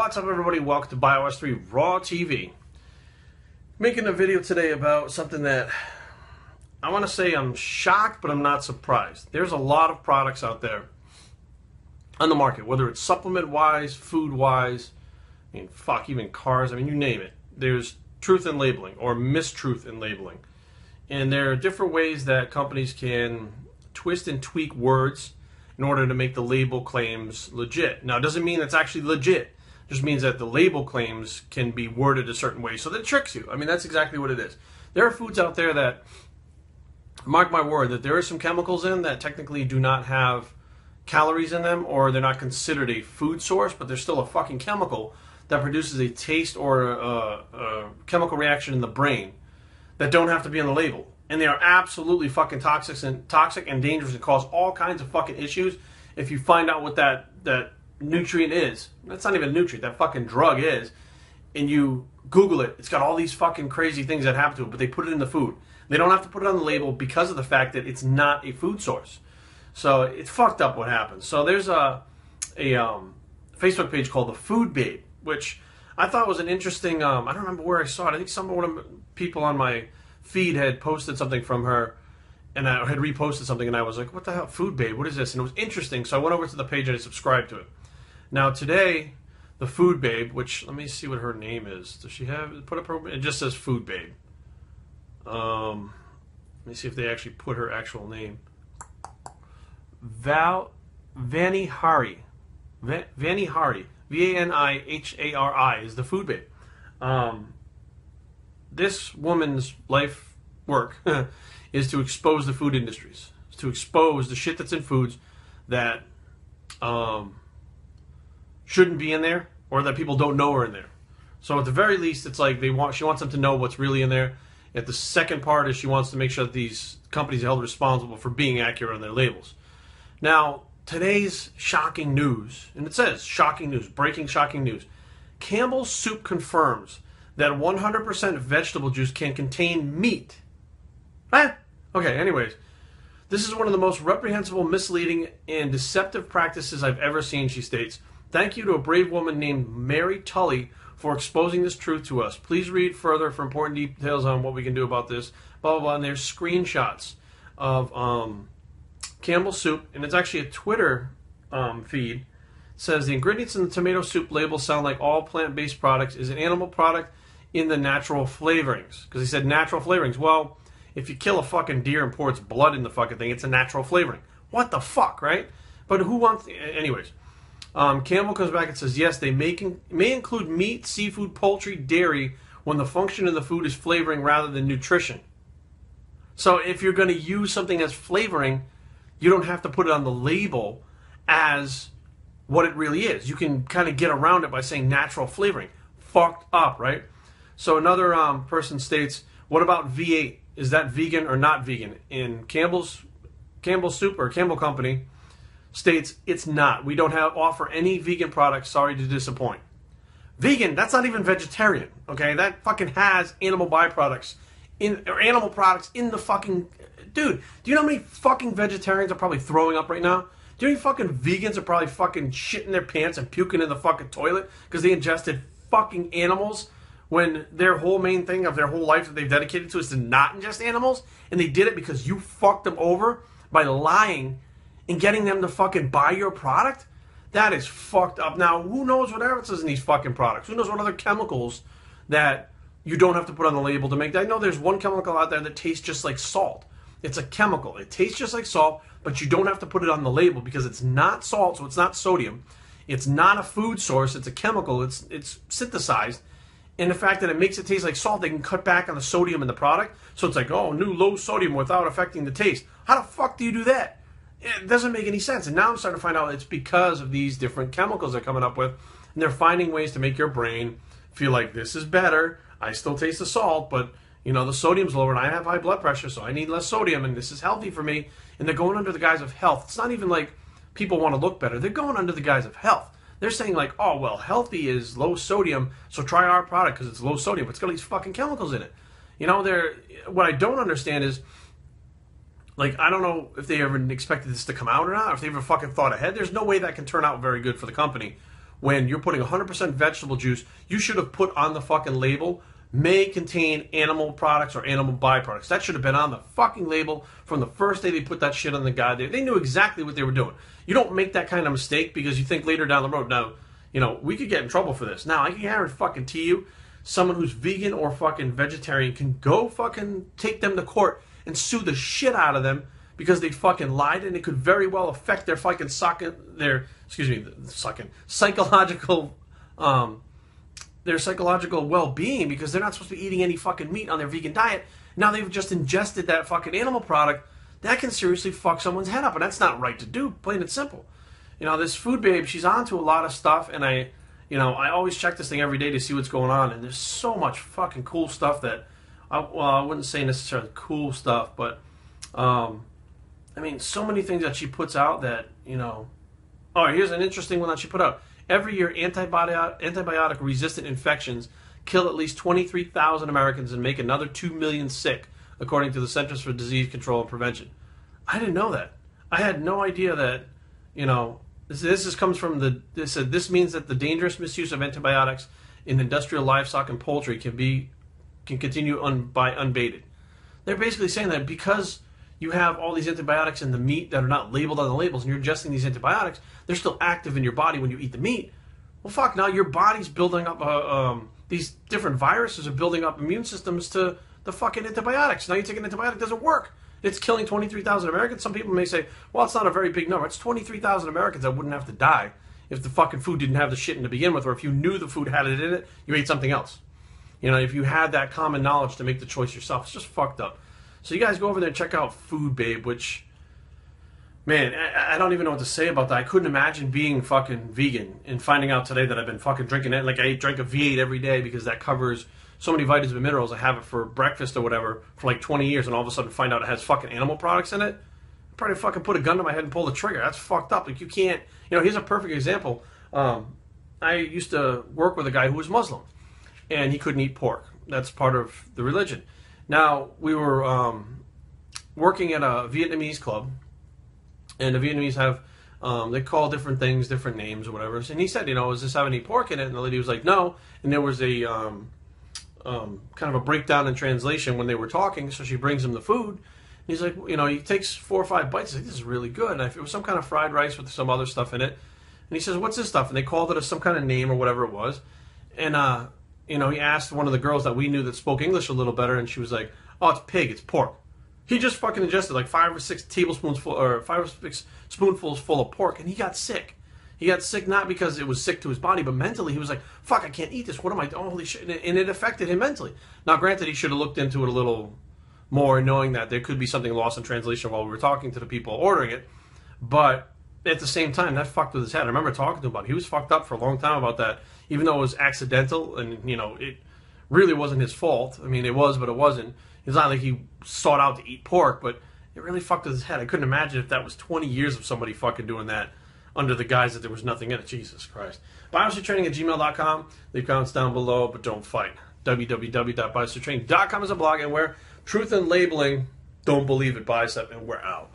What's up, everybody? Welcome to Bios3 Raw TV. Making a video today about something that I want to say I'm shocked, but I'm not surprised. There's a lot of products out there on the market, whether it's supplement-wise, food-wise, I mean, fuck, even cars, I mean, you name it. There's truth in labeling or mistruth in labeling. And there are different ways that companies can twist and tweak words in order to make the label claims legit. Now, it doesn't mean it's actually legit. It just means that the label claims can be worded a certain way so that it tricks you. I mean, that's exactly what it is. There are foods out there that, mark my word, that there are some chemicals in that technically do not have calories in them, or they're not considered a food source, but they're still a fucking chemical that produces a taste or a chemical reaction in the brain that don't have to be on the label. And they are absolutely fucking toxic and dangerous and cause all kinds of fucking issues if you find out what that nutrient is. That's not even a nutrient, that fucking drug is. And you Google it, it's got all these fucking crazy things that happen to it, but they put it in the food. They don't have to put it on the label because of the fact that it's not a food source. So it's fucked up what happens. So there's a Facebook page called The Food Babe, which I thought was an interesting, I don't remember where I saw it. I think one of the people on my feed had posted something from her, and I had reposted something, and I was like, what the hell, Food Babe, what is this? And it was interesting, so I went over to the page and I subscribed to it. Now today, the Food Babe, which, let me see what her name is. Does she have, put up her, it just says Food Babe. Let me see if they actually put her actual name. Vani Hari, V-A-N-I-H-A-R-I is the Food Babe. This woman's life work is to expose the food industries, to expose the shit that's in foods that shouldn't be in there, or that people don't know are in there. So at the very least, it's like she wants them to know what's really in there. At the second part is she wants to make sure that these companies are held responsible for being accurate on their labels. Now, today's shocking news, and it says shocking news, breaking shocking news. Campbell's Soup confirms that 100% vegetable juice can contain meat. Okay, anyways. This is one of the most reprehensible, misleading, and deceptive practices I've ever seen, she states. Thank you to a brave woman named Mary Tully for exposing this truth to us. Please read further for important details on what we can do about this. Blah, blah, blah. And there's screenshots of Campbell's Soup, and it's actually a Twitter feed. It says, the ingredients in the tomato soup label sound like all plant-based products. Is an animal product in the natural flavorings? Because he said natural flavorings. Well, if you kill a fucking deer and pour its blood in the fucking thing, it's a natural flavoring. What the fuck, right? But who wants... Anyways, Campbell comes back and says, yes, they may include meat, seafood, poultry, dairy when the function of the food is flavoring rather than nutrition. So if you're going to use something as flavoring, you don't have to put it on the label as what it really is. You can kind of get around it by saying natural flavoring. Fucked up, right? So another person states, what about V8? Is that vegan or not vegan? And Campbell's Soup or Campbell Company states it's not. We don't offer any vegan products. Sorry to disappoint. Vegan, that's not even vegetarian, okay? That fucking has animal byproducts or animal products in the fucking... Dude, do you know how many fucking vegetarians are probably throwing up right now? Do you know how many fucking vegans are probably fucking shitting their pants and puking in the fucking toilet because they ingested fucking animals when their whole main thing of their whole life that they've dedicated to is to not ingest animals, and they did it because you fucked them over by lying and getting them to fucking buy your product? That is fucked up. Now, who knows what else is in these fucking products? Who knows what other chemicals that you don't have to put on the label to make that? I know there's one chemical out there that tastes just like salt. It's a chemical. It tastes just like salt, but you don't have to put it on the label because it's not salt, so it's not sodium. It's not a food source. It's a chemical. It's synthesized. And the fact that it makes it taste like salt, they can cut back on the sodium in the product. So it's like, oh, new low sodium without affecting the taste. How the fuck do you do that? It doesn't make any sense. And now I'm starting to find out it's because of these different chemicals they're coming up with. And they're finding ways to make your brain feel like this is better. I still taste the salt, but... you know, the sodium's lower, and I have high blood pressure, so I need less sodium, and this is healthy for me. And they're going under the guise of health. It's not even like people want to look better. They're going under the guise of health. They're saying like, oh, well, healthy is low sodium, so try our product because it's low sodium. But it's got these fucking chemicals in it. You know, what I don't understand is, like, I don't know if they ever expected this to come out or not, or if they ever fucking thought ahead. There's no way that can turn out very good for the company when you're putting 100% vegetable juice, you should have put on the fucking label, may contain animal products or animal byproducts. That should have been on the fucking label from the first day they put that shit on the guy. They knew exactly what they were doing. You don't make that kind of mistake because you think later down the road, now, you know, we could get in trouble for this. Now, I can guarantee you, someone who's vegan or fucking vegetarian can go fucking take them to court and sue the shit out of them because they fucking lied, and it could very well affect their fucking psychological their psychological well-being, because they're not supposed to be eating any fucking meat on their vegan diet. Now they've just ingested that fucking animal product. That can seriously fuck someone's head up, and that's not right to do, plain and simple. You know, this food babe, she's onto a lot of stuff, and I always check this thing every day to see what's going on, and there's so much fucking cool stuff that, I wouldn't say necessarily cool stuff, but, I mean, so many things that she puts out that, you know. Oh, here's an interesting one that she put out. Every year, antibiotic-resistant infections kill at least 23,000 Americans and make another 2 million sick, according to the Centers for Disease Control and Prevention. I didn't know that. I had no idea that, you know, this comes from this means that the dangerous misuse of antibiotics in industrial livestock and poultry can continue unabated. They're basically saying that because you have all these antibiotics in the meat that are not labeled on the labels, and you're ingesting these antibiotics, they're still active in your body when you eat the meat. Well, fuck, now your body's building up, these different viruses are building up immune systems to the fucking antibiotics. Now you take an antibiotic, it doesn't work. It's killing 23,000 Americans. Some people may say, well, it's not a very big number. It's 23,000 Americans that wouldn't have to die if the fucking food didn't have the shit in to begin with, or if you knew the food had it in it, you ate something else. You know, if you had that common knowledge to make the choice yourself. It's just fucked up. So you guys go over there and check out Food Babe, which, man, I don't even know what to say about that. I couldn't imagine being fucking vegan and finding out today that I've been fucking drinking it. Like, I drink a V8 every day because that covers so many vitamins and minerals. I have it for breakfast or whatever for like 20 years, and all of a sudden find out it has fucking animal products in it. I'd probably fucking put a gun to my head and pull the trigger. That's fucked up. Like, you can't, you know, here's a perfect example. I used to work with a guy who was Muslim, and he couldn't eat pork. That's part of the religion. Now, we were working at a Vietnamese club, and the Vietnamese have, they call different things, different names or whatever. And he said, you know, does this have any pork in it? And the lady was like, no. And there was a kind of a breakdown in translation when they were talking, so she brings him the food. And he's like, you know, he takes 4 or 5 bites. He's like, this is really good. And it was some kind of fried rice with some other stuff in it. And he says, what's this stuff? And they called it some kind of name or whatever it was. And, you know, he asked one of the girls that we knew that spoke English a little better, and she was like, oh, it's pig, it's pork. He just fucking ingested like 5 or 6 tablespoons full, or 5 or 6 spoonfuls full of pork, and he got sick. He got sick not because it was sick to his body, but mentally he was like, fuck, I can't eat this. What am I doing? Holy shit. And it affected him mentally. Now, granted, he should have looked into it a little more, knowing that there could be something lost in translation while we were talking to the people ordering it. But at the same time, that fucked with his head. I remember talking to him about it. He was fucked up for a long time about that, even though it was accidental and, you know, it really wasn't his fault. I mean, it was, but it wasn't. It's not like he sought out to eat pork, but it really fucked with his head. I couldn't imagine if that was 20 years of somebody fucking doing that under the guise that there was nothing in it. Jesus Christ. Biosecurity@gmail.com. Leave comments down below, but don't fight. www.biosecurity.com is a blog, and where truth and labeling, don't believe it, bicep, and we're out.